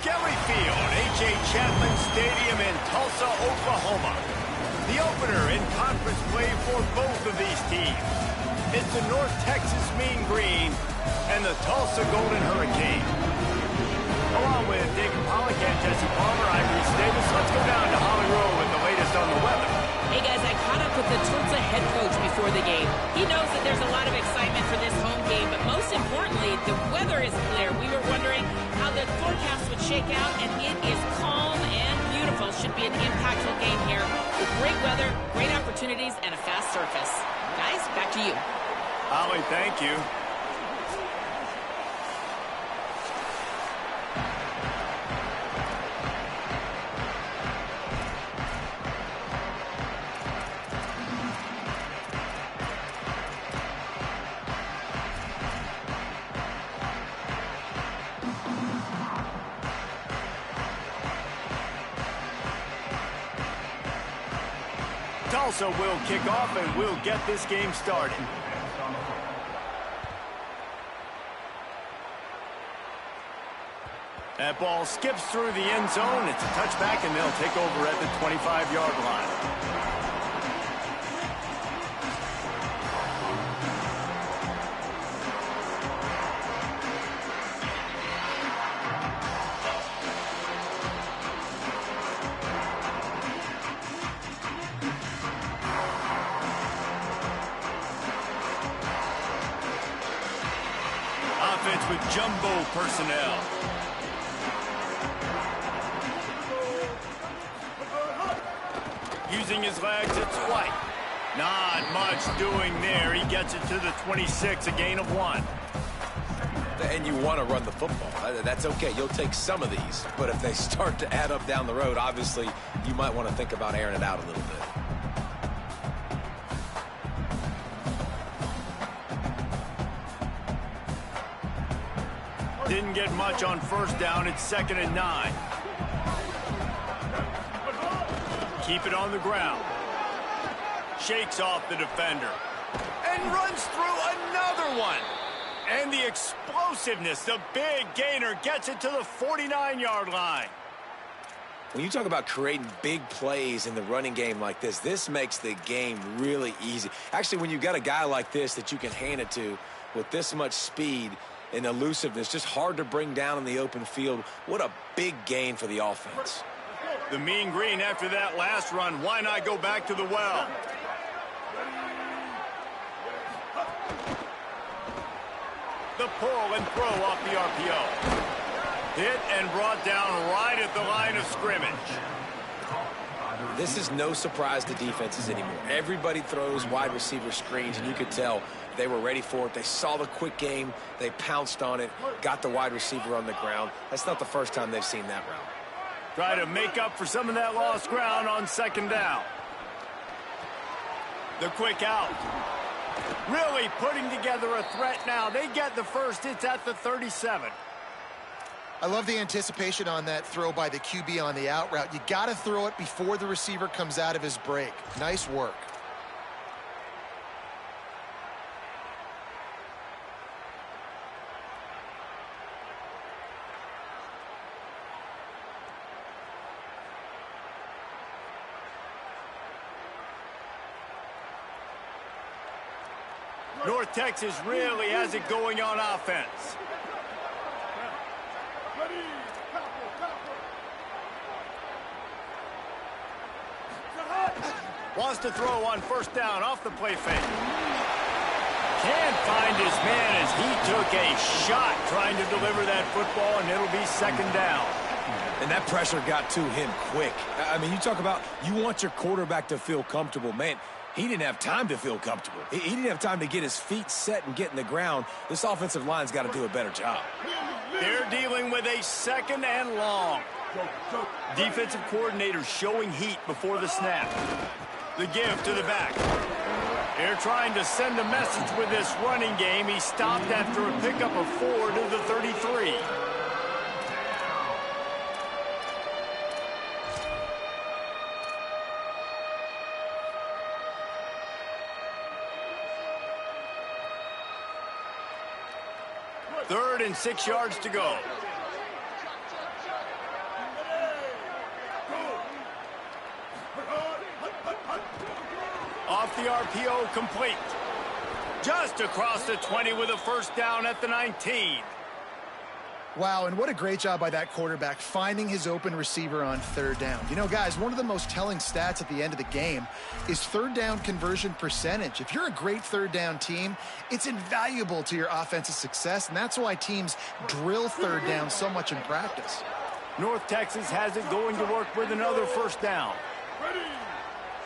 Skelly Field, H.A. Chapman Stadium in Tulsa, Oklahoma. The opener in conference play for both of these teams. It's the North Texas Mean Green and the Tulsa Golden Hurricane. Along with Dick Pollock and Jesse Palmer, I'm Reese Davis. Let's go down to Holly Rowe with the latest on the weather. Hey guys, I caught up with the Tulsa head coach before the game. He knows that there's a lot of excitement for this home game, but most importantly, the weather is clear. We were wondering how the forecast would shake out, and it is calm and beautiful. Should be an impactful game here with great weather, great opportunities, and a fast surface. Guys, back to you. Holly, thank you. Tulsa will kick off and we'll get this game started. That ball skips through the end zone. It's a touchback and they'll take over at the 25-yard line. Offense with jumbo personnel. Using his legs, it's White. Not much doing there. He gets it to the 26, a gain of 1. And you want to run the football. That's okay. You'll take some of these. But if they start to add up down the road, obviously, you might want to think about airing it out a little bit. Didn't get much on first down. It's 2nd and 9. Keep it on the ground. Shakes off the defender. And runs through another one. And the explosiveness, the big gainer, gets it to the 49-yard line. When you talk about creating big plays in the running game like this makes the game really easy. Actually, when you got a guy like this that you can hand it to with this much speed and elusiveness, just hard to bring down in the open field, what a big gain for the offense. The Mean Green, after that last run, why not go back to the well? The pull and throw off the RPO. Hit and brought down right at the line of scrimmage. This is no surprise to defenses anymore. Everybody throws wide receiver screens, and you could tell they were ready for it. They saw the quick game. They pounced on it, got the wide receiver on the ground. That's not the first time they've seen that route. Try to make up for some of that lost ground on 2nd down. The quick out. Really putting together a threat now. They get the first. It's at the 37. I love the anticipation on that throw by the QB on the out route. You got to throw it before the receiver comes out of his break. Nice work. North Texas really has it going on offense. Wants to throw on first down off the play fake. Can't find his man as he took a shot trying to deliver that football, and it'll be 2nd down. And that pressure got to him quick. I mean, you talk about you want your quarterback to feel comfortable. Man, he didn't have time to feel comfortable. He didn't have time to get his feet set and get in the ground. This offensive line's got to do a better job. They're dealing with a 2nd and long. Defensive coordinator showing heat before the snap. The give to the back. They're trying to send a message with this running game. He stopped after a pickup of 4 to the 33. Third and 6 yards to go. off the RPO, complete. Just across the 20 with a first down at the 19. Wow, and what a great job by that quarterback finding his open receiver on third down. You know, guys, one of the most telling stats at the end of the game is third down conversion percentage. If you're a great third down team, it's invaluable to your offensive success, and that's why teams drill third down so much in practice. North Texas has it going to work with another first down. Ready?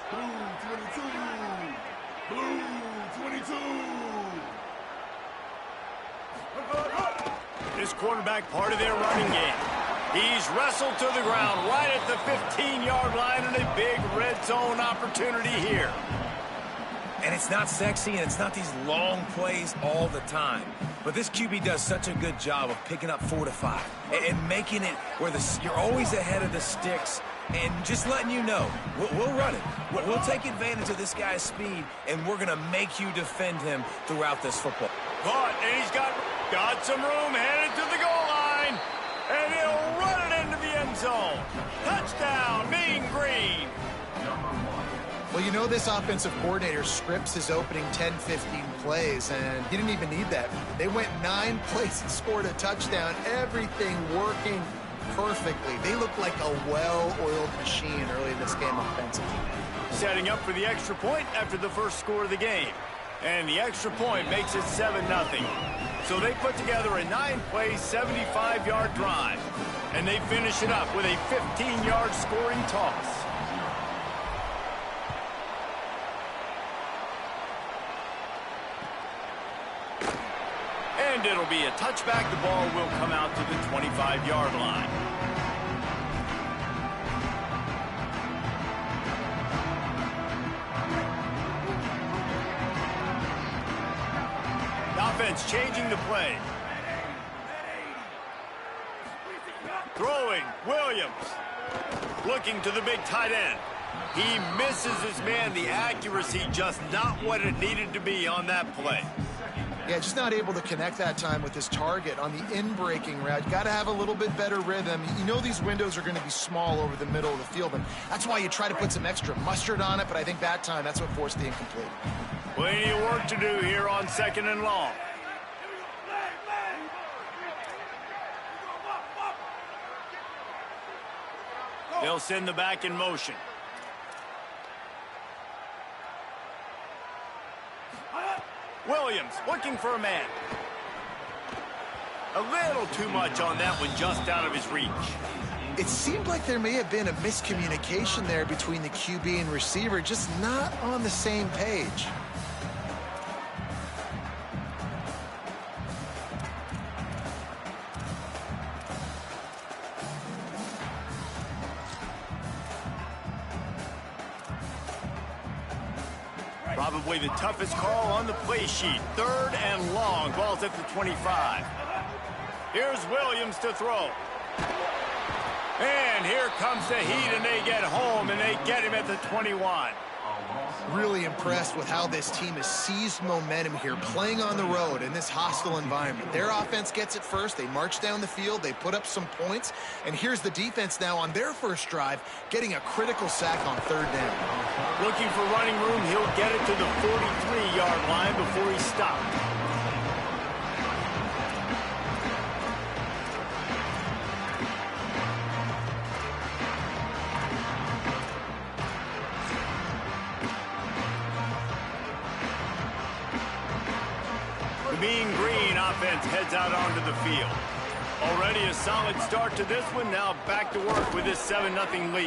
Blue 22. Blue 22. This quarterback part of their running game. He's wrestled to the ground right at the 15-yard line and a big red zone opportunity here. And it's not sexy, and it's not these long plays all the time. But this QB does such a good job of picking up 4 to 5 and making it where you're always ahead of the sticks and just letting you know, we'll run it. We'll take advantage of this guy's speed, and we're going to make you defend him throughout this football. Caught, and he's got some room, headed to the goal line, and he'll run it into the end zone. Touchdown, Mean Green. Well, you know this offensive coordinator scripts his opening 10-15 plays, and he didn't even need that. They went 9 plays and scored a touchdown, everything working perfectly. They look like a well-oiled machine early in this game offensively. Setting up for the extra point after the first score of the game. And the extra point makes it 7-0. So they put together a 9-play, 75-yard drive. And they finish it up with a 15-yard scoring toss. And it'll be a touchback. The ball will come out to the 25-yard line. Offense changing the play. Throwing, Williams. Looking to the big tight end. He misses his man. The accuracy just not what it needed to be on that play. Yeah, just not able to connect that time with his target on the in-breaking route. You got to have a little bit better rhythm. You know these windows are going to be small over the middle of the field, and that's why you try to put some extra mustard on it, but I think that time that's what forced the incomplete. Plenty of work to do here on 2nd and long. They'll send the back in motion. Williams looking for a man. A little too much on that one, just out of his reach. It seemed like there may have been a miscommunication there between the QB and receiver, just not on the same page. Probably the toughest call on the play sheet. 3rd and long. Ball's at the 25. Here's Williams to throw. And here comes the heat, and they get home, and they get him at the 21. Really impressed with how this team has seized momentum here, playing on the road in this hostile environment. Their offense gets it first. They march down the field. They put up some points. And here's the defense now on their first drive, getting a critical sack on 3rd down. Looking for running room. He'll get it to the 43-yard line before he stopped. Mean Green offense heads out onto the field. Already a solid start to this one. Now back to work with this 7-0 lead.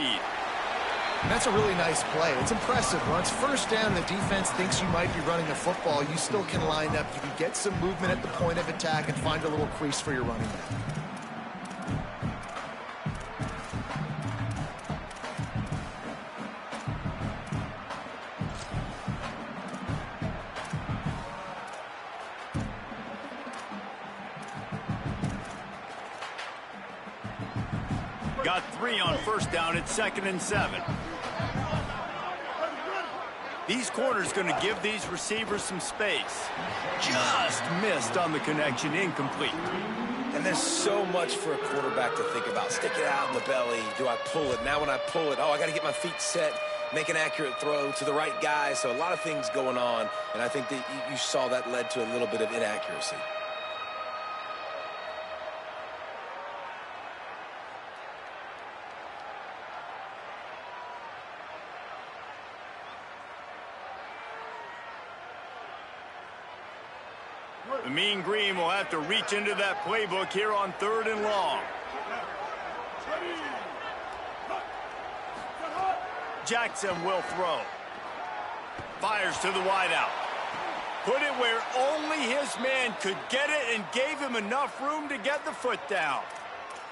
And that's a really nice play. It's impressive. Once first down, the defense thinks you might be running the football. You still can line up. You can get some movement at the point of attack and find a little crease for your running back. Got 3 on first down at 2nd and 7. These corners going to give these receivers some space. Just missed on the connection, incomplete. And there's so much for a quarterback to think about. Stick it out in the belly. Do I pull it? Now when I pull it, oh, I got to get my feet set. make an accurate throw to the right guy. So a lot of things going on, and I think that you saw that led to a little bit of inaccuracy. The Mean Green will have to reach into that playbook here on 3rd and long. Jackson will throw. Fires to the wideout. Put it where only his man could get it and gave him enough room to get the foot down.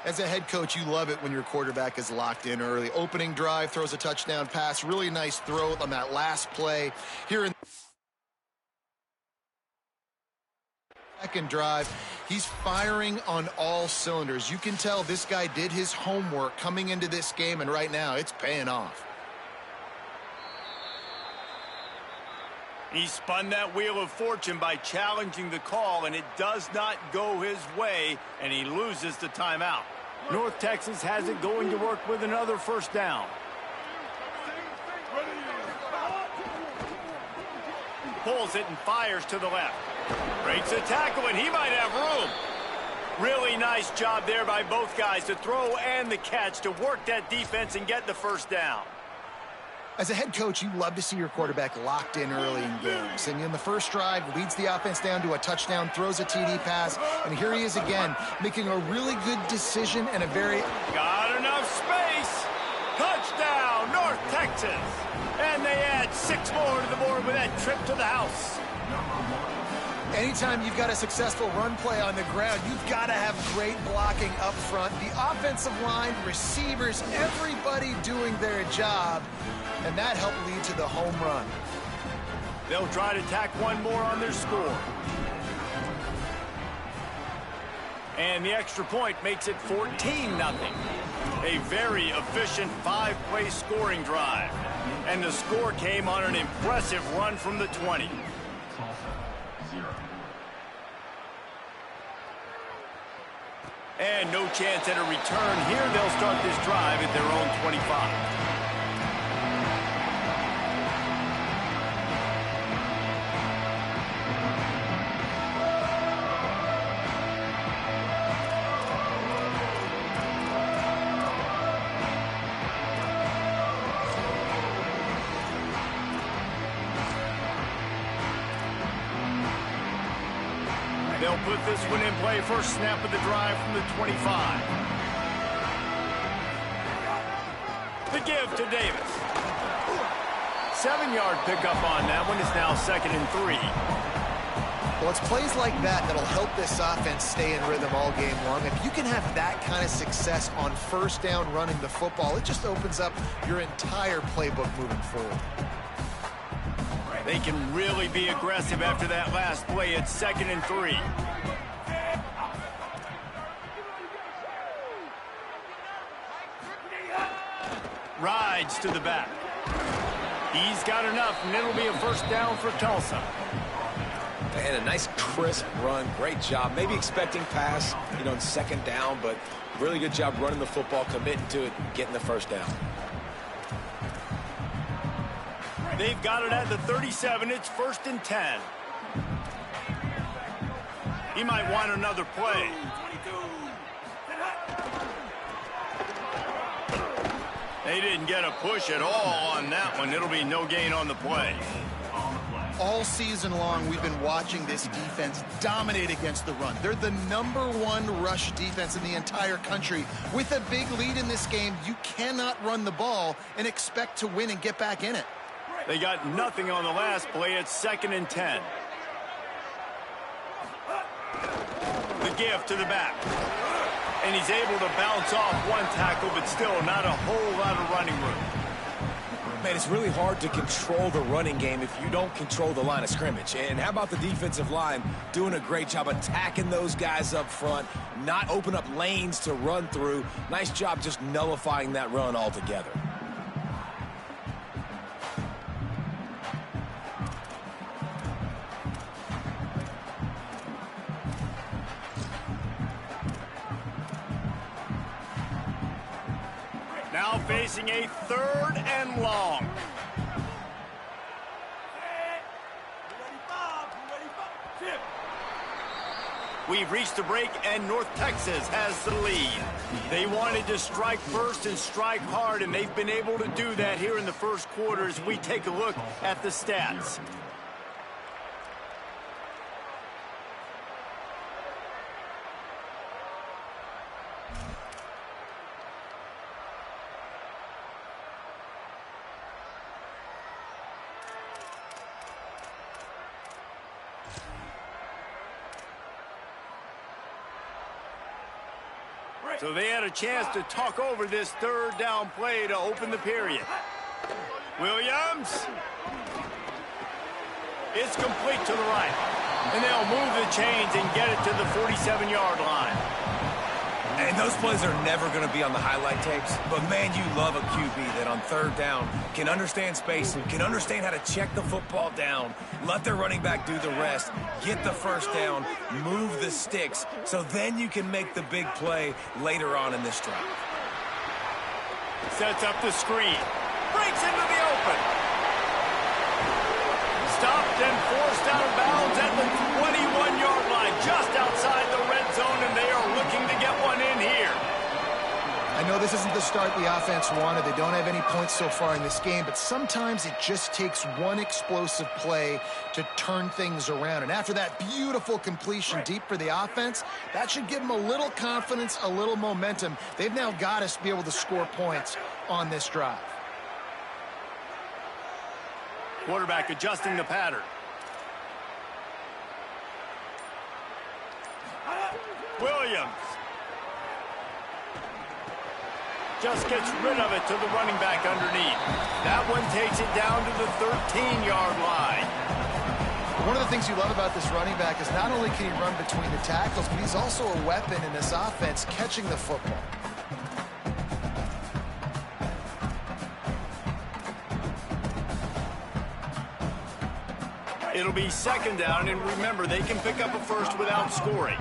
As a head coach, you love it when your quarterback is locked in early. Opening drive, throws a touchdown pass. Really nice throw on that last play. Here in second drive, he's firing on all cylinders. You can tell this guy did his homework coming into this game, and right now it's paying off. He spun that wheel of fortune by challenging the call, and it does not go his way, and he loses the timeout. North Texas has it going to work with another first down. Pulls it and fires to the left. Breaks a tackle, and he might have room. Really nice job there by both guys, the throw and the catch, to work that defense and get the first down. As a head coach, you love to see your quarterback locked in early in games. And in the first drive, leads the offense down to a touchdown, throws a TD pass, and here he is again, making a really good decision and a very... Got enough space. Touchdown, North Texas. And they add 6 more to the board with that trip to the house. Anytime you've got a successful run play on the ground, you've got to have great blocking up front. The offensive line, receivers, everybody doing their job. And that helped lead to the home run. They'll try to tack one more on their score. And the extra point makes it 14-0. A very efficient 5-play scoring drive. And the score came on an impressive run from the 20. And no chance at a return here. They'll start this drive at their own 25. They'll put this one in play. First snap of the drive from the 25. The give to Davis. 7-yard pickup on that one. Is now 2nd and 3. Well, it's plays like that that'll help this offense stay in rhythm all game long. If you can have that kind of success on first down running the football, it just opens up your entire playbook moving forward. They can really be aggressive after that last play. It's 2nd and 3. Rides to the back. He's got enough, and it'll be a first down for Tulsa. And a nice crisp run. Great job. Maybe expecting pass, in 2nd down, but really good job running the football, committing to it, getting the first down. They've got it at the 37. It's 1st and 10. He might want another play. They didn't get a push at all on that one. It'll be no gain on the play. All season long, we've been watching this defense dominate against the run. They're the #1 rush defense in the entire country. With a big lead in this game, you cannot run the ball and expect to win and get back in it. They got nothing on the last play. It's 2nd and 10. The give to the back. And he's able to bounce off one tackle, but still not a whole lot of running room. Man, it's really hard to control the running game if you don't control the line of scrimmage. And how about the defensive line doing a great job attacking those guys up front, not open up lanes to run through. Nice job just nullifying that run altogether. Now facing a 3rd and long. We've reached the break, and North Texas has the lead. They wanted to strike first and strike hard, and they've been able to do that here in the first quarter as we take a look at the stats. So they had a chance to talk over this third down play to open the period. Williams. It's complete to the right. And they'll move the chains and get it to the 47-yard line. And those plays are never going to be on the highlight tapes, but man, you love a QB that on third down can understand spacing, can understand how to check the football down, let their running back do the rest, get the first down, move the sticks, so then you can make the big play later on in this drive. Sets up the screen. Breaks into the open. Stopped and forced out of bounds at the 21-yard line, just outside the red zone, and they are looking to get one in here. I know this isn't the start the offense wanted. They don't have any points so far in this game, but sometimes it just takes one explosive play to turn things around. And after that beautiful completion deep for the offense, that should give them a little confidence, a little momentum. They've now got to be able to score points on this drive. Quarterback adjusting the pattern. Williams. Just gets rid of it to the running back underneath. That one takes it down to the 13-yard line. One of the things you love about this running back is not only can he run between the tackles, but he's also a weapon in this offense catching the football. It'll be second down, and remember, they can pick up a first without scoring.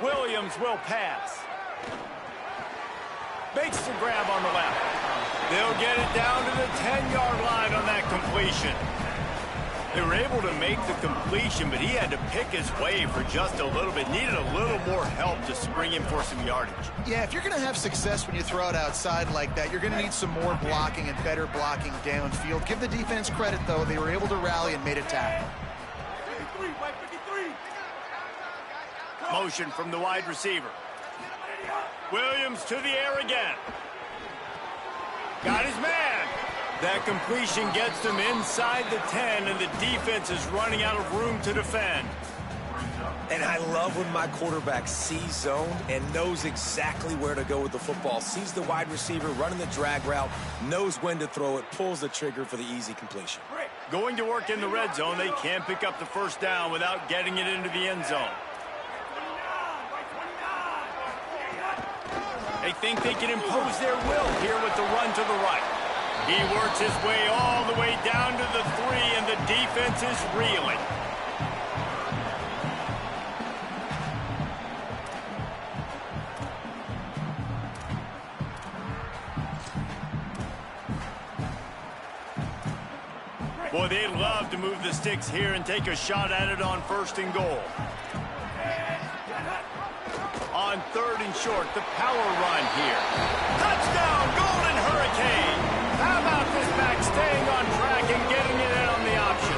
Williams will pass. Makes the grab on the left. They'll get it down to the 10-yard line on that completion. They were able to make the completion, but he had to pick his way for just a little bit. Needed a little more help to spring him for some yardage. Yeah, if you're going to have success when you throw it outside like that, you're going to need some more blocking and better blocking downfield. Give the defense credit, though. They were able to rally and made a tackle. Motion from the wide receiver. Williams to the air again. Got his man. That completion gets them inside the 10, and the defense is running out of room to defend. And I love when my quarterback sees zone and knows exactly where to go with the football. Sees the wide receiver running the drag route, knows when to throw it, pulls the trigger for the easy completion. Going to work in the red zone, they can't pick up the first down without getting it into the end zone. They think they can impose their will here with the run to the right. He works his way all the way down to the 3, and the defense is reeling. Boy, they'd love to move the sticks here and take a shot at it on first and goal. On third and short, the power run here. Touchdown, Golden Hurricane! How about this back staying on track and getting it in on the option?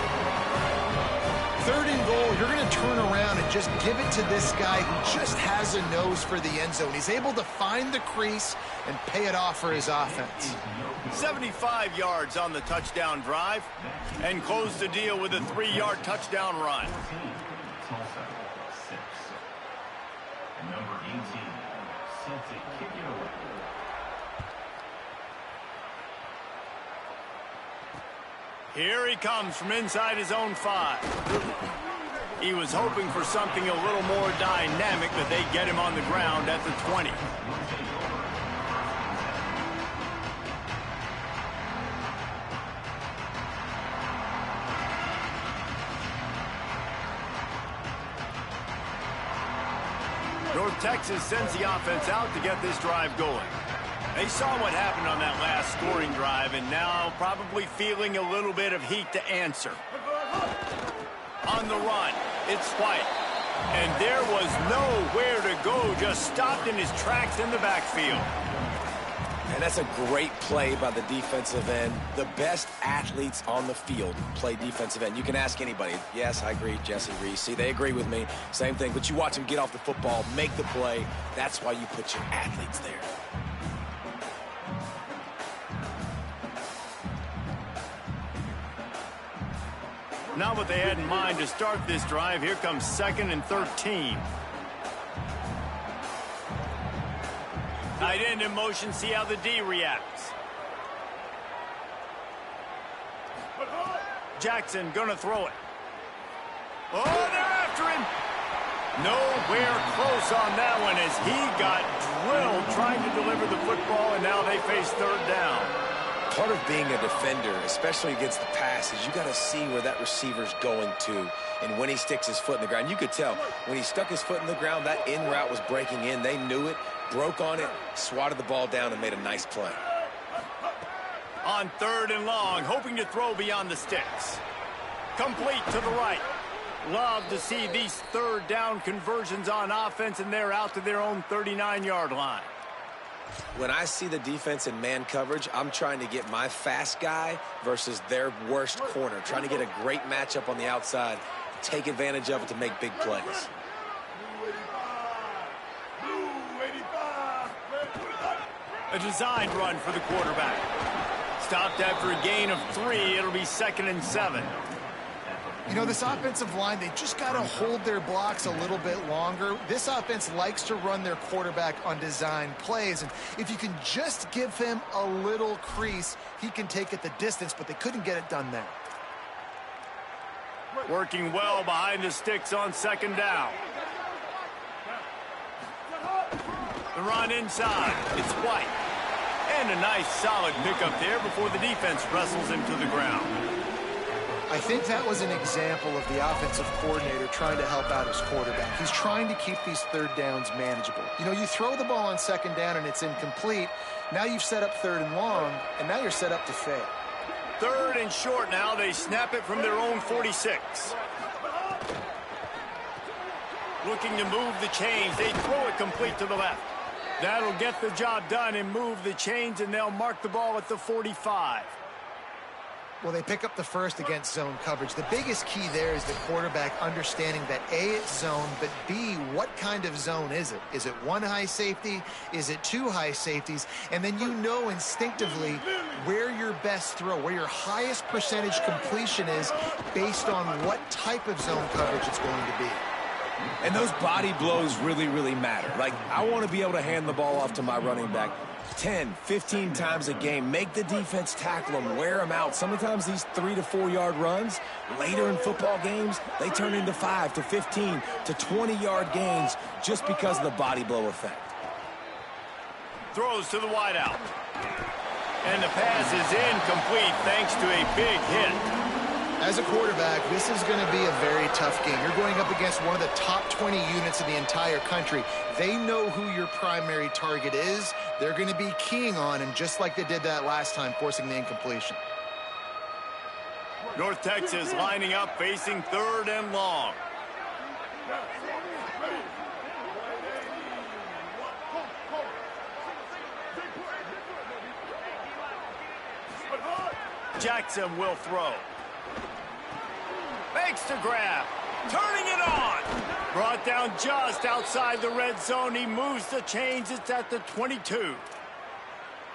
Third and goal, you're going to turn around and just give it to this guy who just has a nose for the end zone. He's able to find the crease and pay it off for his offense. 75 yards on the touchdown drive, and close the deal with a 3-yard touchdown run. Tulsa, 6. And number 18, set to kick it away. Here he comes from inside his own 5. He was hoping for something a little more dynamic, but they get him on the ground at the 20. North Texas sends the offense out to get this drive going. They saw what happened on that last scoring drive, and now probably feeling a little bit of heat to answer. On the run, it's White. And there was nowhere to go, just stopped in his tracks in the backfield. And that's a great play by the defensive end. The best athletes on the field play defensive end. You can ask anybody. Yes, I agree, Jesse Reese. See, they agree with me. Same thing. But you watch them get off the football, make the play. That's why you put your athletes there. Not what they had in mind to start this drive. Here comes 2nd and 13. Tight end in motion, see how the D reacts. Jackson gonna throw it. Oh, they're after him. Nowhere close on that one as he got drilled trying to deliver the football, and now they face 3rd down. Part of being a defender, especially against the pass, is you got to see where that receiver's going to and when he sticks his foot in the ground. You could tell when he stuck his foot in the ground, that in route was breaking in. They knew it, broke on it, swatted the ball down, and made a nice play. On 3rd and long, hoping to throw beyond the sticks. Complete to the right. Love to see these 3rd down conversions on offense, and they're out to their own 39-yard line. When I see the defense in man coverage, I'm trying to get my fast guy versus their worst corner, trying to get a great matchup on the outside, take advantage of it to make big plays. A designed run for the quarterback. Stopped after a gain of 3. It'll be 2nd and 7. You know, this offensive line, they just got to hold their blocks a little bit longer. This offense likes to run their quarterback on design plays, and if you can just give him a little crease, he can take it the distance, but they couldn't get it done there. Working well behind the sticks on 2nd down. The run inside. It's White. And a nice solid pickup there before the defense wrestles him to the ground. I think that was an example of the offensive coordinator trying to help out his quarterback. He's trying to keep these 3rd downs manageable. You know, you throw the ball on 2nd down and it's incomplete. Now you've set up 3rd and long, and now you're set up to fail. 3rd and short now. They snap it from their own 46. Looking to move the chains. They throw it complete to the left. That'll get the job done and move the chains, and they'll mark the ball at the 45. Well, they pick up the first against zone coverage. The biggest key there is the quarterback understanding that A, it's zone, but B, what kind of zone is it? Is it 1 high safety? Is it 2 high safeties? And then you know instinctively where your best throw, where your highest percentage completion is based on what type of zone coverage it's going to be. And those body blows really, really matter. Like, I want to be able to hand the ball off to my running back 10, 15 times a game. Make the defense tackle them, wear them out. Sometimes these 3 to 4 yard runs, later in football games, they turn into 5 to 15 to 20-yard gains just because of the body blow effect. Throws to the wideout. And the pass is incomplete thanks to a big hit. As a quarterback, this is going to be a very tough game. You're going up against one of the top 20 units in the entire country. They know who your primary target is. They're going to be keying on him just like they did that last time, forcing the incompletion. North Texas lining up, facing 3rd and long. Jackson will throw. Makes the grab. Turning it on. Brought down just outside the red zone. He moves the chains. It's at the 22.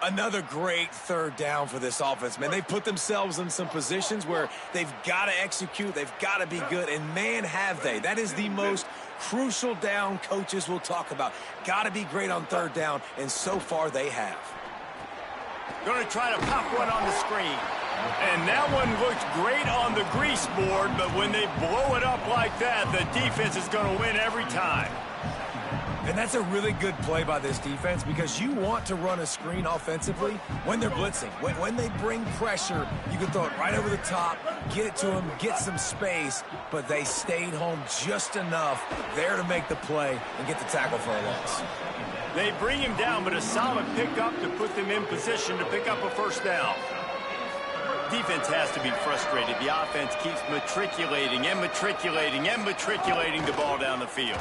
Another great 3rd down for this offense, man. They put themselves in some positions where they've got to execute. They've got to be good, and man, have they. That is the most crucial down coaches will talk about. Got to be great on 3rd down, and so far they have. Going to try to pop one on the screen. And that one looks great on the grease board, but when they blow it up like that, the defense is going to win every time. And that's a really good play by this defense because you want to run a screen offensively when they're blitzing. When they bring pressure, you can throw it right over the top, get it to them, get some space, but they stayed home just enough there to make the play and get the tackle for a loss. They bring him down, but a solid pickup to put them in position to pick up a first down. Defense has to be frustrated. The offense keeps matriculating and matriculating and matriculating the ball down the field.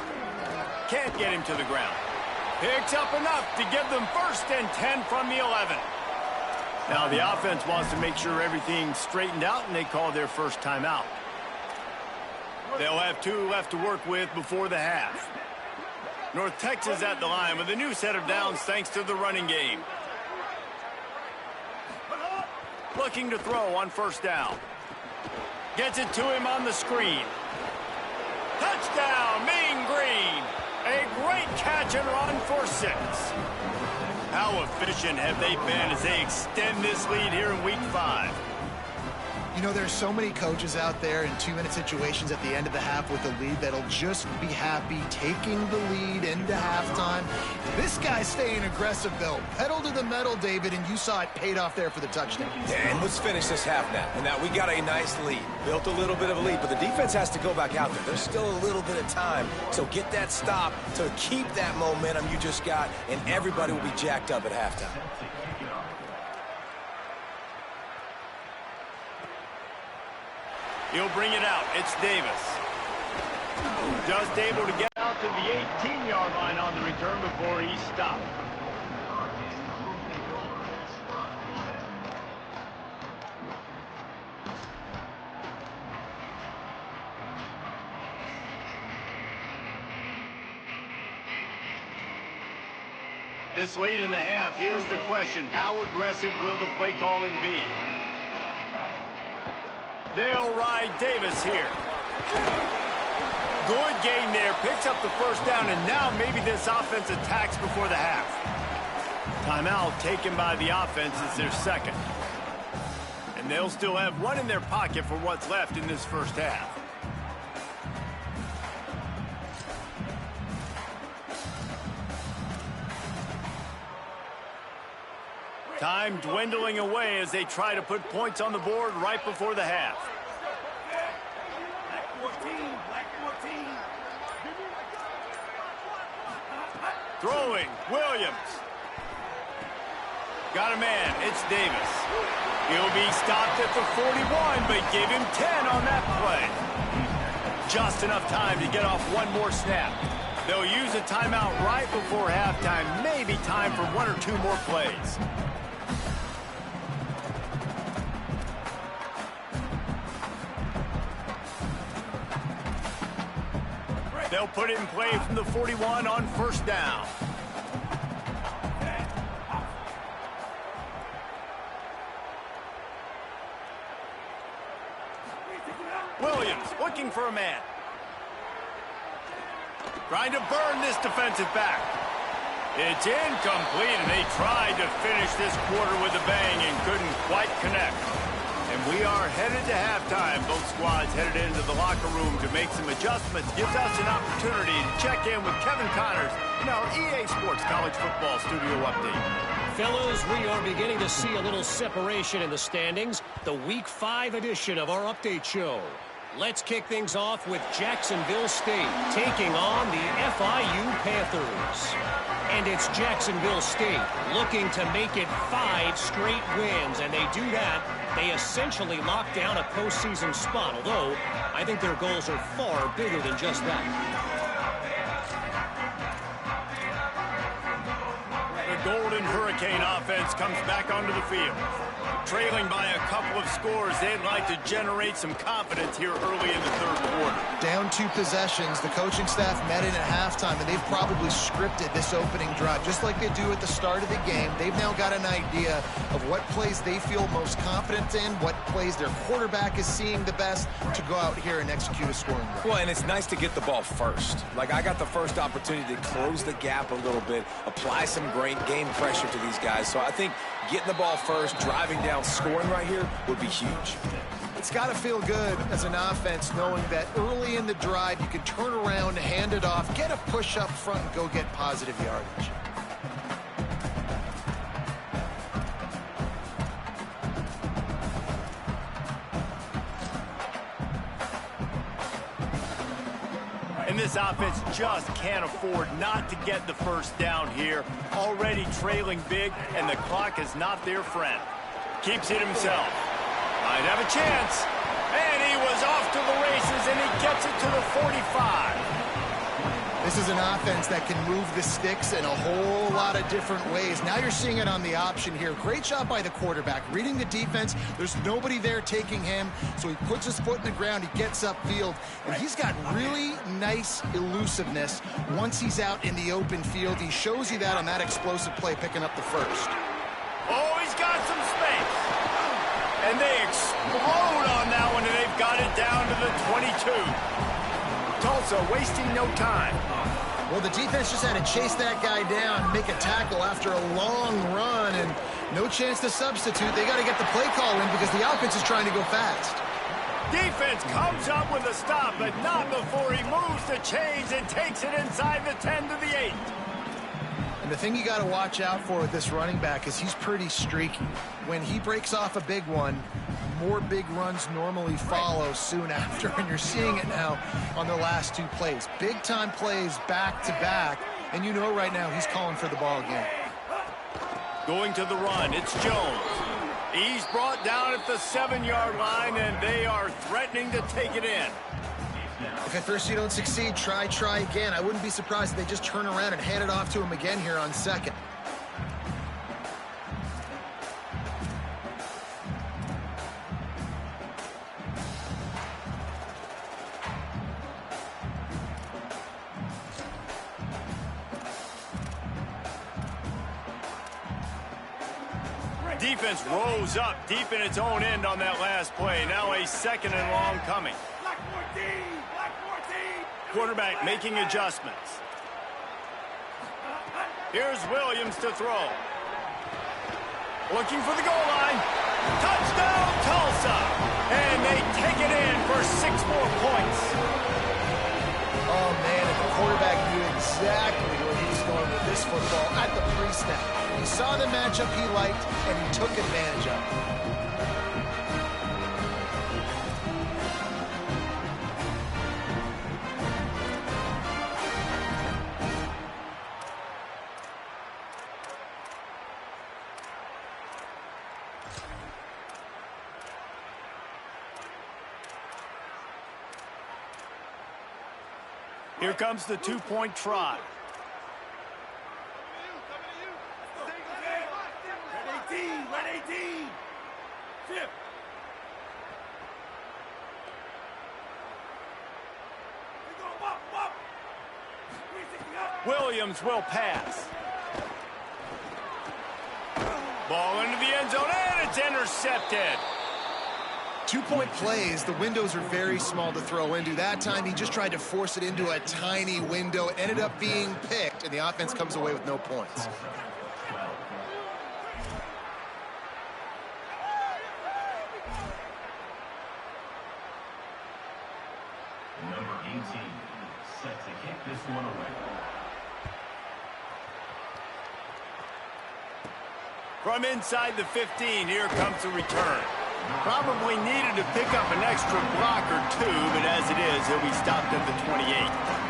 Can't get him to the ground. Picks up enough to give them 1st and 10 from the 11. Now the offense wants to make sure everything's straightened out, and they call their first timeout. They'll have 2 left to work with before the half. North Texas at the line with a new set of downs thanks to the running game. Looking to throw on 1st down. Gets it to him on the screen. Touchdown, Mean Green. A great catch and run for 6. How efficient have they been as they extend this lead here in Week 5? You know, there's so many coaches out there in 2-minute situations at the end of the half with the lead that'll just be happy taking the lead into halftime. This guy's staying aggressive, though. Pedal to the metal, David, and you saw it paid off there for the touchdown. And let's finish this half now. And now we got a nice lead. Built a little bit of a lead, but the defense has to go back out there. There's still a little bit of time. So get that stop to keep that momentum you just got, and everybody will be jacked up at halftime. He'll bring it out. It's Davis. Just able to get out to the 18-yard line on the return before he's stopped. This late in the half, here's the question. How aggressive will the play calling be? They'll ride Davis here. Good gain there. Picks up the 1st down, and now maybe this offense attacks before the half. Timeout taken by the offense is their 2nd. And they'll still have 1 in their pocket for what's left in this 1st half. Time dwindling away as they try to put points on the board right before the half. Throwing, Williams. Got a man, it's Davis. He'll be stopped at the 41, but give him 10 on that play. Just enough time to get off 1 more snap. They'll use a timeout right before halftime, maybe time for 1 or 2 more plays. They'll put it in play from the 41 on 1st down. Williams looking for a man. Trying to burn this defensive back. It's incomplete, and they tried to finish this quarter with a bang and couldn't quite connect. And we are headed to halftime. Both squads headed into the locker room to make some adjustments. Gives us an opportunity to check in with Kevin Connors in our EA Sports College Football Studio Update. Fellas, we are beginning to see a little separation in the standings. The Week 5 edition of our update show. Let's kick things off with Jacksonville State taking on the FIU Panthers. And it's Jacksonville State looking to make it 5 straight wins, and they do that. They essentially lock down a postseason spot, although I think their goals are far bigger than just that. The Golden Hurricane offense comes back onto the field. Trailing by a couple of scores, they'd like to generate some confidence here early in the 3rd quarter. Down 2 possessions, the coaching staff met in at halftime, and they've probably scripted this opening drive just like they do at the start of the game. They've now got an idea of what plays they feel most confident in, what plays their quarterback is seeing the best to go out here and execute a scoring drive. Well, and it's nice to get the ball first. Like, I got the first opportunity to close the gap a little bit, apply some great game pressure to the these guys. So I think getting the ball first, driving down, scoring right here would be huge. It's got to feel good as an offense knowing that early in the drive you can turn around, hand it off, get a push up front, and go get positive yardage. And this offense just can't afford not to get the first down here. Already trailing big, and the clock is not their friend. Keeps it himself. Might have a chance. And he was off to the races, and he gets it to the 45. This is an offense that can move the sticks in a whole lot of different ways. Now you're seeing it on the option here. Great job by the quarterback. Reading the defense, there's nobody there taking him, so he puts his foot in the ground, he gets upfield, and he's got really nice elusiveness once he's out in the open field. He shows you that on that explosive play, picking up the first. Oh, he's got some space. And they explode on that one, and they've got it down to the 22. Tulsa wasting no time. Well, the defense just had to chase that guy down, make a tackle after a long run, and no chance to substitute. They got to get the play call in because the offense is trying to go fast. Defense comes up with a stop, but not before he moves the chains and takes it inside the 10 to the 8. And the thing you got to watch out for with this running back is he's pretty streaky. When he breaks off a big one, more big runs normally follow soon after, and you're seeing it now on the last two plays. Big-time plays back-to-back, and you know right now he's calling for the ball again. Going to the run, it's Jones. He's brought down at the 7-yard line, and they are threatening to take it in. If at first you don't succeed, try again. I wouldn't be surprised if they just turn around and hand it off to him again here on second. Defense rose up deep in its own end on that last play. Now a second and long coming. Quarterback making adjustments. Here's Williams to throw. Looking for the goal line. Touchdown, Tulsa! And they take it in for 6 more points. Oh, man, and the quarterback knew exactly where he was going with this football at the pre-snap. He saw the matchup he liked, and he took advantage of it. Here comes the 2-point try. Red 18. Chip. Williams will pass. Ball into the end zone, and it's intercepted. 2-point plays, the windows are very small to throw into. That time, he just tried to force it into a tiny window, ended up being picked, and the offense comes away with no points. Number 18, set to kick this one away. From inside the 15, here comes the return. Probably needed to pick up an extra block or two, but as it is, he'll be stopped at the 28.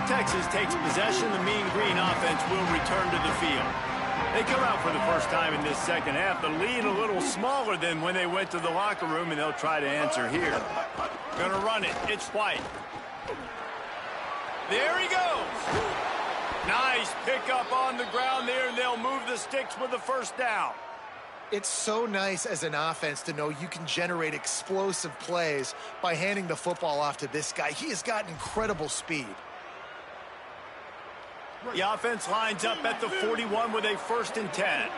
Texas takes possession. The Mean Green offense will return to the field. They come out for the first time in this second half. The lead a little smaller than when they went to the locker room, and they'll try to answer here. Gonna run it. It's White. There he goes. Nice pickup on the ground there, and they'll move the sticks with the first down. It's so nice as an offense to know you can generate explosive plays by handing the football off to this guy. He has got incredible speed. The offense lines up at the 41 with a 1st and 10.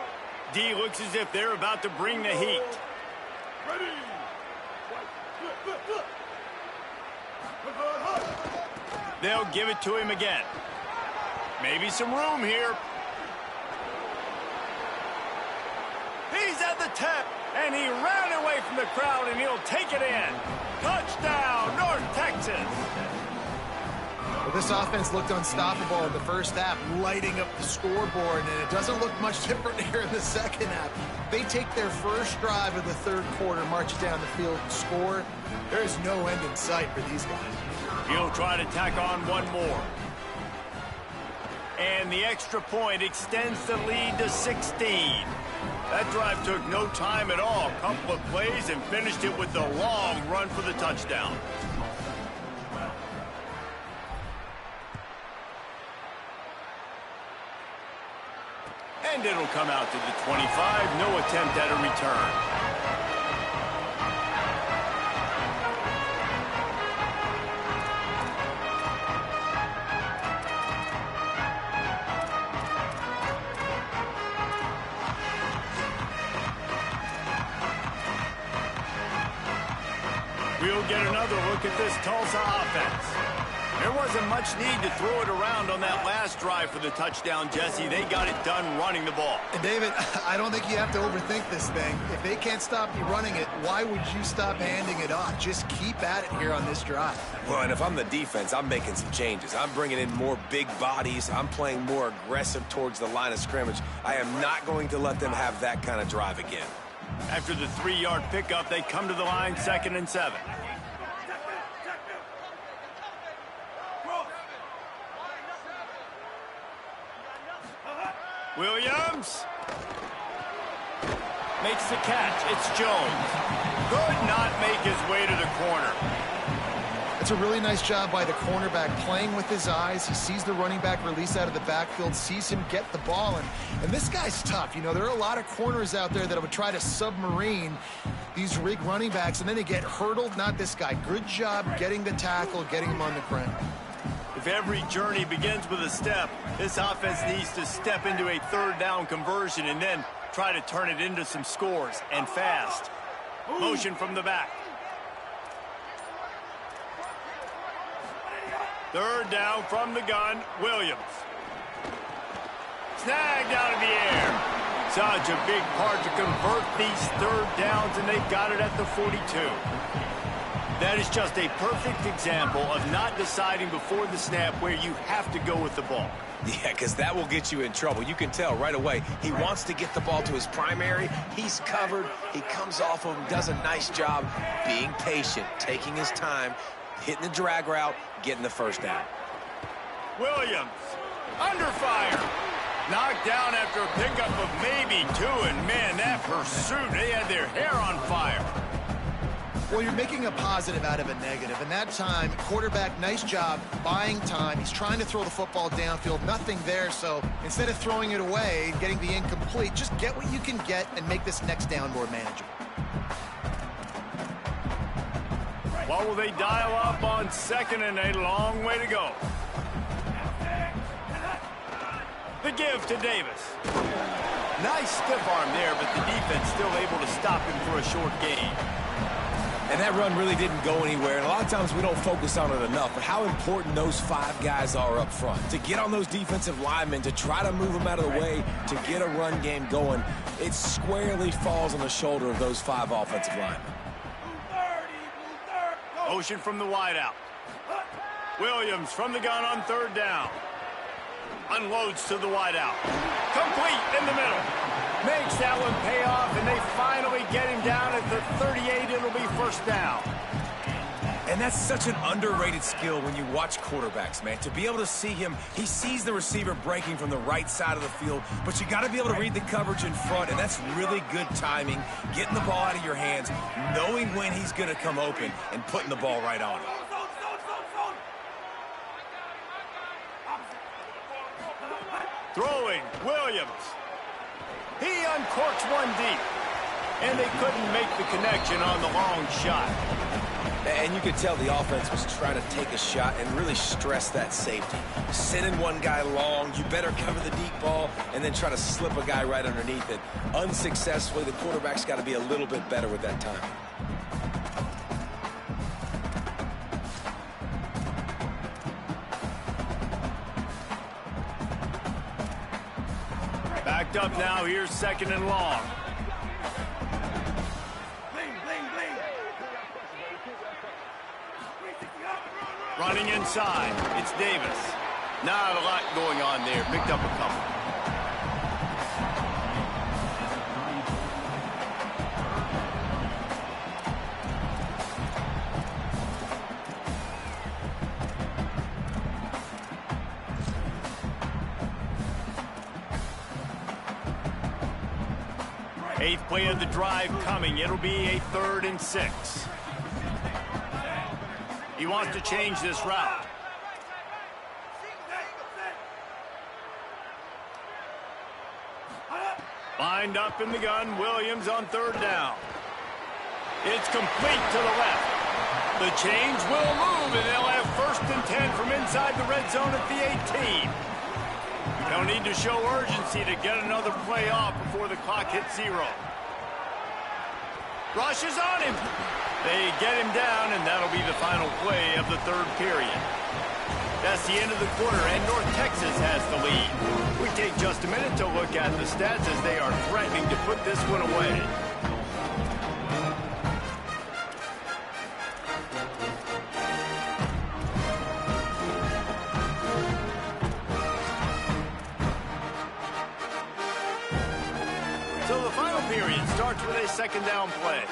D looks as if they're about to bring the heat. Ready. They'll give it to him again. Maybe some room here. He's at the 10, and he ran away from the crowd, and he'll take it in. Touchdown, North Texas. Well, this offense looked unstoppable in the first half, lighting up the scoreboard, and it doesn't look much different here in the second half. They take their first drive of the third quarter, march down the field, and score. There's no end in sight for these guys. He'll try to tack on one more. And the extra point extends the lead to 16. That drive took no time at all. A couple of plays and finished it with a long run for the touchdown. And it'll come out to the 25. No attempt at a return. We'll get another look at this Tulsa offense. There wasn't much need to throw it around on that last drive for the touchdown, Jesse. They got it done running the ball. And David, I don't think you have to overthink this thing. If they can't stop you running it, why would you stop handing it off? Just keep at it here on this drive. Well, and if I'm the defense, I'm making some changes. I'm bringing in more big bodies. I'm playing more aggressive towards the line of scrimmage. I am not going to let them have that kind of drive again. After the 3-yard pickup, they come to the line 2nd and 7. Williams makes the catch. It's Jones. Could not make his way to the corner. It's a really nice job by the cornerback playing with his eyes. He sees the running back release out of the backfield, sees him get the ball, and this guy's tough. You know, there are a lot of corners out there that would try to submarine these rig running backs, and then they get hurdled. Not this guy. Good job getting the tackle, getting him on the ground. If every journey begins with a step, this offense needs to step into a 3rd down conversion and then try to turn it into some scores, and fast. Motion from the back. 3rd down from the gun, Williams. Snagged out of the air. Such a big part to convert these 3rd downs, and they got it at the 42. That is just a perfect example of not deciding before the snap where you have to go with the ball. Yeah, because that will get you in trouble. You can tell right away he wants to get the ball to his primary. He's covered. He comes off of him, does a nice job being patient, taking his time, hitting the drag route, getting the 1st down. Williams, under fire. Knocked down after a pickup of maybe 2, and man, that pursuit, they had their hair on fire. Well, you're making a positive out of a negative. And that time, quarterback, nice job buying time. He's trying to throw the football downfield. Nothing there. So instead of throwing it away, getting the incomplete, just get what you can get and make this next down more manageable. What will they dial up on 2nd and a long way to go? The give to Davis. Nice stiff arm there, but the defense still able to stop him for a short gain. And that run really didn't go anywhere. And a lot of times we don't focus on it enough, but how important those 5 guys are up front. To get on those defensive linemen, to try to move them out of the way, to get a run game going, it squarely falls on the shoulder of those 5 offensive linemen. Motion from the wideout. Williams from the gun on 3rd down. Unloads to the wideout. Complete in the middle. Makes that one pay off, and they finally get him down at the 38. It'll be 1st down. And that's such an underrated skill when you watch quarterbacks, man. To be able to see him, he sees the receiver breaking from the right side of the field, but you got to be able to read the coverage in front, and that's really good timing, getting the ball out of your hands, knowing when he's going to come open, and putting the ball right on him. Throwing, Williams. He uncorks one deep. and they couldn't make the connection on the long shot. And you could tell the offense was trying to take a shot and really stress that safety. Sending one guy long, you better cover the deep ball, and then try to slip a guy right underneath it. Unsuccessfully, the quarterback's got to be a little bit better with that time. Backed up now, here's 2nd and long. Running inside, it's Davis. Not a lot going on there, picked up a couple. Eighth play of the drive coming. It'll be a 3rd and 6. He wants to change this route. Lined up in the gun. Williams on 3rd down. It's complete to the left. The change will move, and they'll have 1st and 10 from inside the red zone at the 18. They'll need to show urgency to get another play off before the clock hits 0. Rushes on him. They get him down, and that'll be the final play of the 3rd period. That's the end of the quarter, and North Texas has the lead. We take just a minute to look at the stats as they are threatening to put this one away. So the final period starts with a 2nd down play.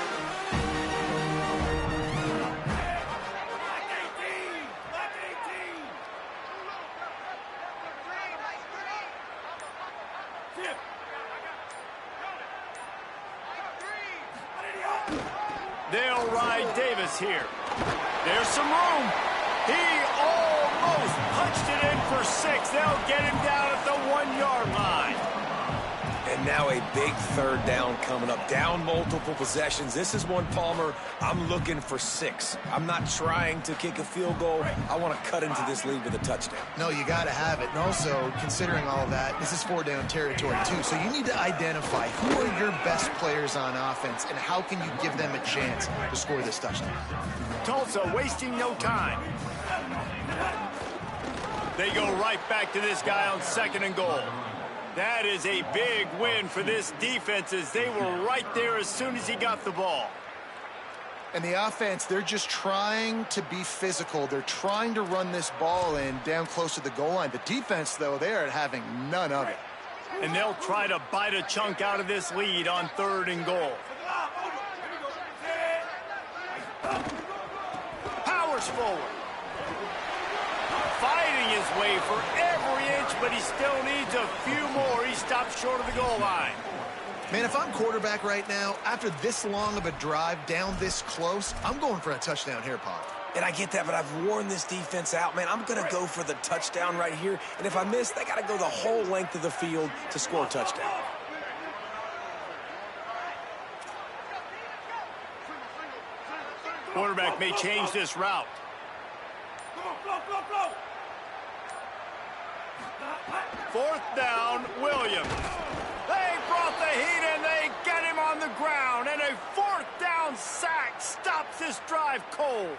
They'll ride Davis here. There's some room. He almost punched it in for 6. They'll get him down at the 1-yard line. And now a big 3rd down coming up. Down multiple possessions. This is one, Palmer, I'm looking for 6. I'm not trying to kick a field goal. I want to cut into this lead with a touchdown. No, you got to have it. And also, considering all of that, this is 4-down territory, too. So you need to identify who are your best players on offense and how can you give them a chance to score this touchdown. Tulsa wasting no time. They go right back to this guy on 2nd and goal. That is a big win for this defense as they were right there as soon as he got the ball. And the offense, they're just trying to be physical. They're trying to run this ball in down close to the goal line. The defense, though, they are having none of it. And they'll try to bite a chunk out of this lead on 3rd and goal. Powers forward. Fighting his way for every inch, but he still needs a few more. He stops short of the goal line. Man, if I'm quarterback right now, after this long of a drive down this close, I'm going for a touchdown here, Pop. And I get that, but I've worn this defense out, man. I'm going to go for the touchdown right here. And if I miss, they got to go the whole length of the field to score a touchdown. Quarterback may change this route. Flow. 4th down, Williams. They brought the heat and they get him on the ground. And a 4th down sack stops this drive cold.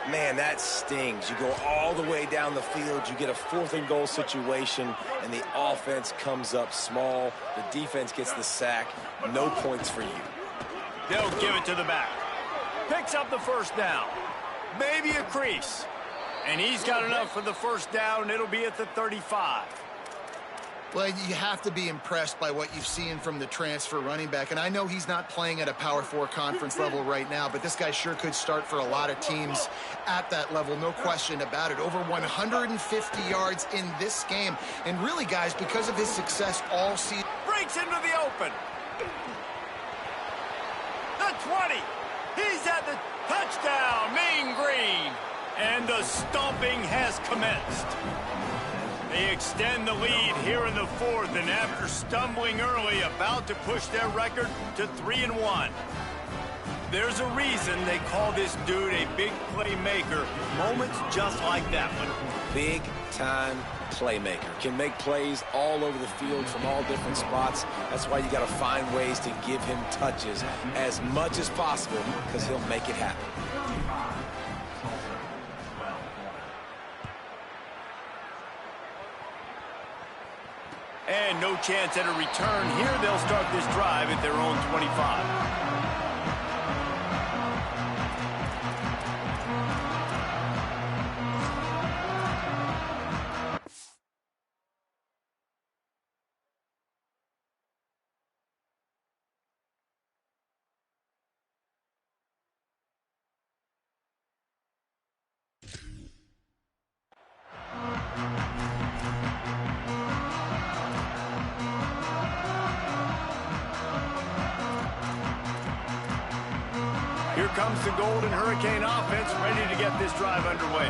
Man, that stings. You go all the way down the field. You get a 4th and goal situation, and the offense comes up small. The defense gets the sack. No points for you. They'll give it to the back. Picks up the 1st down. Maybe a crease. And he's got enough for the 1st down. It'll be at the 35. Well, you have to be impressed by what you've seen from the transfer running back. And I know he's not playing at a Power 4 conference level right now, but this guy sure could start for a lot of teams at that level, no question about it. Over 150 yards in this game. And really, guys, because of his success all season. Breaks into the open. The 20. He's at the touchdown. Mean Green. And the stomping has commenced. They extend the lead here in the fourth, and after stumbling early, about to push their record to 3-1. There's a reason they call this dude a big playmaker. Moments just like that one. Big-time playmaker. Can make plays all over the field from all different spots. That's why you got to find ways to give him touches as much as possible, because he'll make it happen. And no chance at a return here. They'll start this drive at their own 25. Here comes the Golden Hurricane offense, ready to get this drive underway.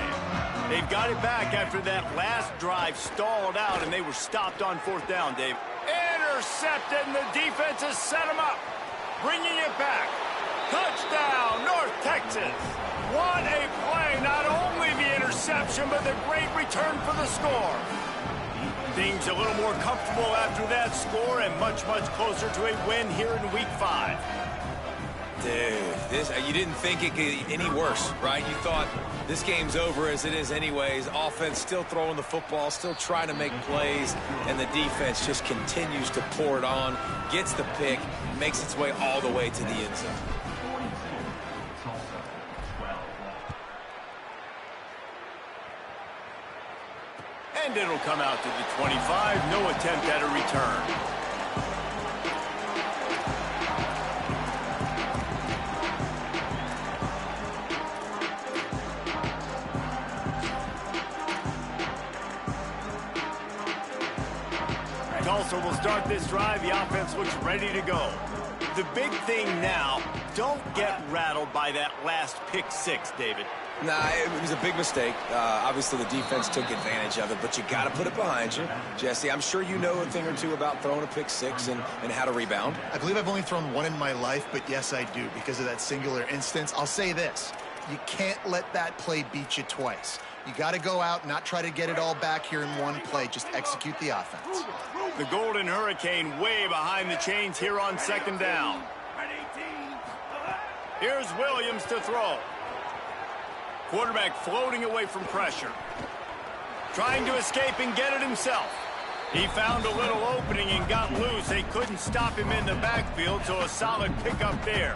They've got it back after that last drive stalled out, and they were stopped on fourth down, Dave. Intercepted, and the defense has set them up. Bringing it back. Touchdown, North Texas. What a play. Not only the interception, but the great return for the score. Things a little more comfortable after that score, and much, much closer to a win here in Week 5. Dude, you didn't think it could get any worse, right? You thought this game's over as it is anyways. Offense still throwing the football, still trying to make plays, and the defense just continues to pour it on, gets the pick, makes its way all the way to the end zone. And it'll come out to the 25. No attempt at a return. Tulsa will start this drive. The offense looks ready to go. The big thing now, don't get rattled by that last pick six, David. Nah, it was a big mistake. Obviously, the defense took advantage of it, but you got to put it behind you. Jesse, I'm sure you know a thing or two about throwing a pick six and how to rebound. I believe I've only thrown one in my life, but yes, I do, because of that singular instance. I'll say this. You can't let that play beat you twice. You got to go out, not try to get it all back here in one play. Just execute the offense. The Golden Hurricane way behind the chains here on second down. Here's Williams to throw. Quarterback floating away from pressure. Trying to escape and get it himself. He found a little opening and got loose. They couldn't stop him in the backfield, so a solid pickup there.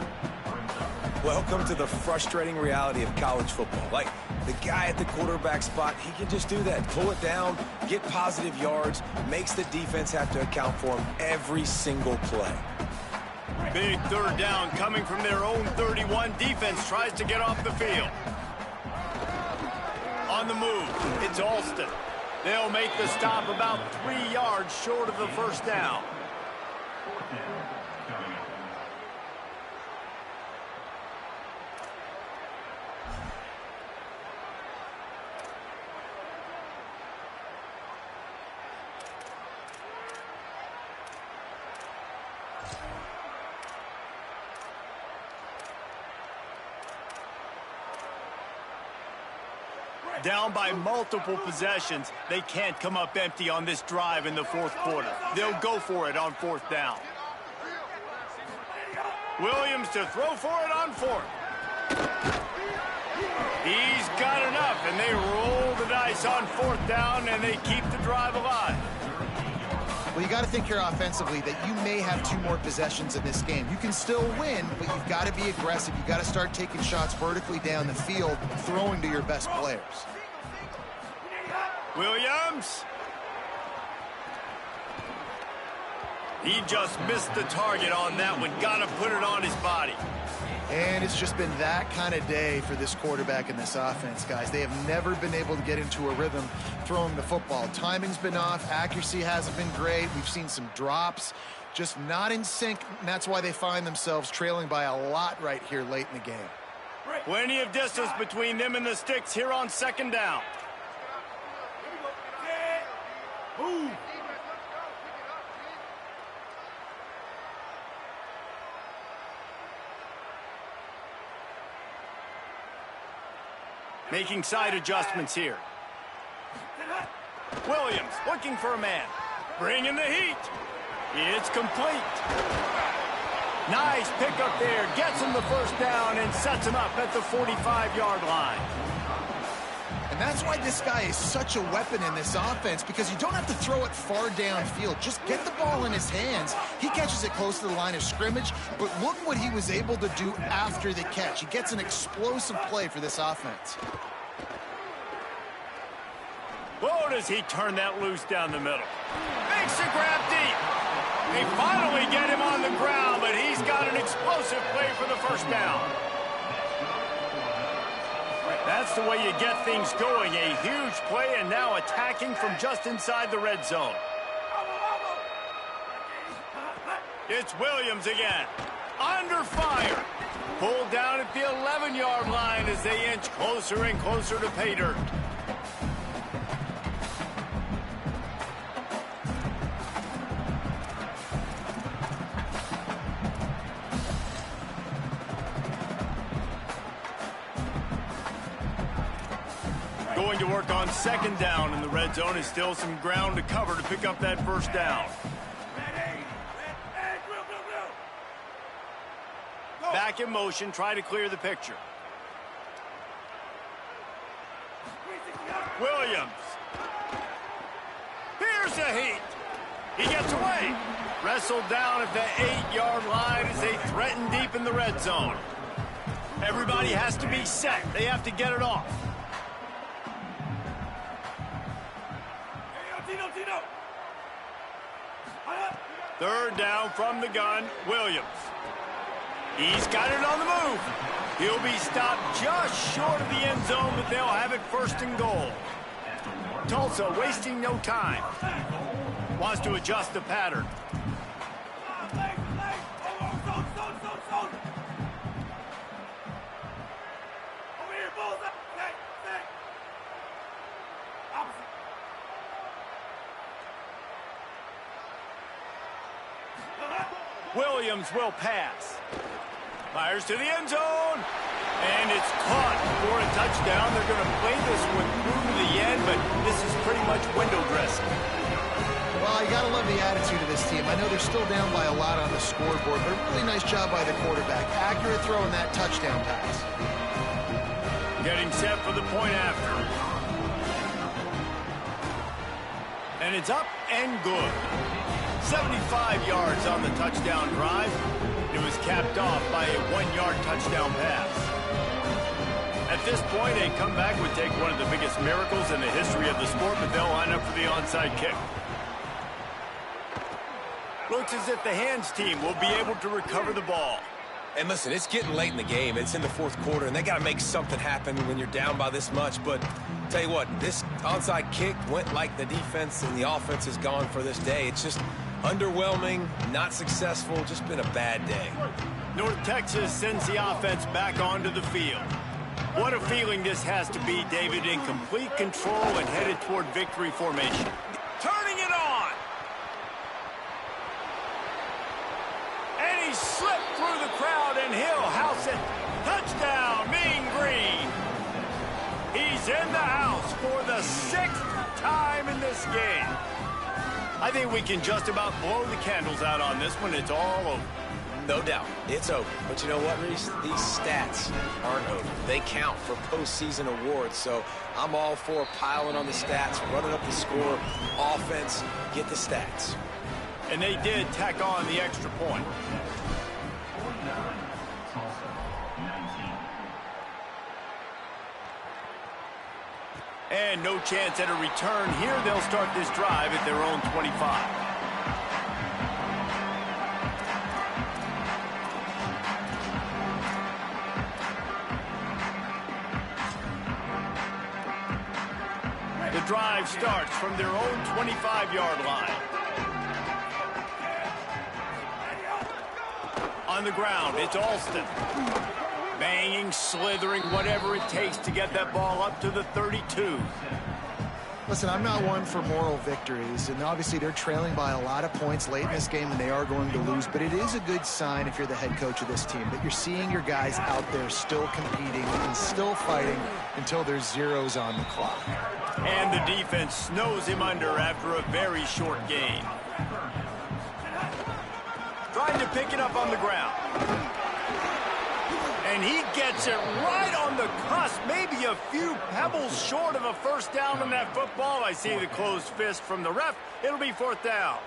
Welcome to the frustrating reality of college football. Like, the guy at the quarterback spot, he can just do that. Pull it down, get positive yards, makes the defense have to account for him every single play. Big third down coming from their own 31. Defense tries to get off the field. On the move, it's Alston. They'll make the stop about 3 yards short of the first down. Down by multiple possessions, they can't come up empty on this drive in the fourth quarter. They'll go for it on fourth down. Williams to throw for it on fourth. He's got enough, and they roll the dice on fourth down, and they keep the drive alive. Well, you got to think here offensively that you may have 2 more possessions in this game. You can still win, but you've got to be aggressive. You've got to start taking shots vertically down the field, throwing to your best players. Williams. He just missed the target on that one. Got to put it on his body. And it's just been that kind of day for this quarterback and this offense, guys. They have never been able to get into a rhythm throwing the football. Timing's been off. Accuracy hasn't been great. We've seen some drops. Just not in sync, and that's why they find themselves trailing by a lot right here late in the game. Plenty of distance between them and the sticks here on second down. Move. Making side adjustments here. Williams looking for a man. Bringing the heat. It's complete. Nice pickup there. Gets him the first down and sets him up at the 45-yard line. And that's why this guy is such a weapon in this offense, because you don't have to throw it far downfield. Just get the ball in his hands. He catches it close to the line of scrimmage, but look what he was able to do after the catch. He gets an explosive play for this offense. Whoa, does he turn that loose down the middle. Makes a grab deep. They finally get him on the ground, but he's got an explosive play for the first down. That's the way you get things going. A huge play, and now attacking from just inside the red zone. It's Williams again. Under fire. Pulled down at the 11-yard line as they inch closer and closer to pay dirt. Going to work on second down in the red zone. Is still some ground to cover to pick up that first down. Back in motion, try to clear the picture. Williams. Here's the heat. He gets away. Wrestled down at the 8-yard line as they threaten deep in the red zone. Everybody has to be set. They have to get it off. Third down from the gun, Williams. He's got it on the move. He'll be stopped just short of the end zone, but they'll have it first and goal. Tulsa wasting no time. Wants to adjust the pattern. Williams will pass. Fires to the end zone. And it's caught for a touchdown. They're going to play this one through to the end, but this is pretty much window dressing. Well, you got to love the attitude of this team. I know they're still down by a lot on the scoreboard, but a really nice job by the quarterback. Accurate throw in that touchdown pass. Getting set for the point after. And it's up and good. 75 yards on the touchdown drive. It was capped off by a 1-yard touchdown pass. At this point, a comeback would take one of the biggest miracles in the history of the sport, but they'll line up for the onside kick. Looks as if the hands team will be able to recover the ball. And listen, it's getting late in the game. It's in the fourth quarter, and they got to make something happen when you're down by this much. But tell you what, this onside kick went like the defense and the offense is gone for this day. It's just underwhelming, not successful, just been a bad day. North Texas sends the offense back onto the field. What a feeling this has to be, David, in complete control and headed toward victory formation. Turning it on! And he slipped through the crowd, and he'll house it. Touchdown, Mean Green! He's in the house for the 6th time in this game. I think we can just about blow the candles out on this one. It's all over. No doubt, it's over. But you know what, Reese? These stats aren't over. They count for postseason awards, so I'm all for piling on the stats, running up the score, offense, get the stats. And they did tack on the extra point. And no chance at a return here. They'll start this drive at their own 25. The drive starts from their own 25-yard line. On the ground, it's Alston. Banging, slithering, whatever it takes to get that ball up to the 32. Listen, I'm not one for moral victories, and obviously they're trailing by a lot of points late in this game, and they are going to lose, but it is a good sign if you're the head coach of this team that you're seeing your guys out there still competing and still fighting until there's zeros on the clock. And the defense snows him under after a very short game. Trying to pick it up on the ground. And he gets it right on the cusp, maybe a few pebbles short of a first down on that football. I see the closed fist from the ref. It'll be fourth down.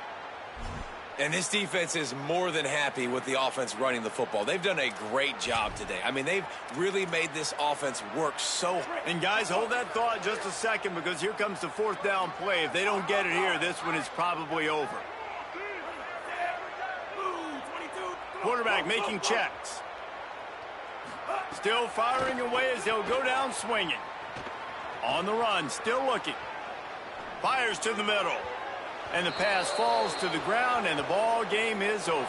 And this defense is more than happy with the offense running the football. They've done a great job today. I mean, they've really made this offense work so hard. And guys, hold that thought just a second, because here comes the fourth down play. If they don't get it here, this one is probably over. Quarterback making checks. Still firing away as they'll go down swinging. On the run, still looking. Fires to the middle. And the pass falls to the ground, and the ball game is over.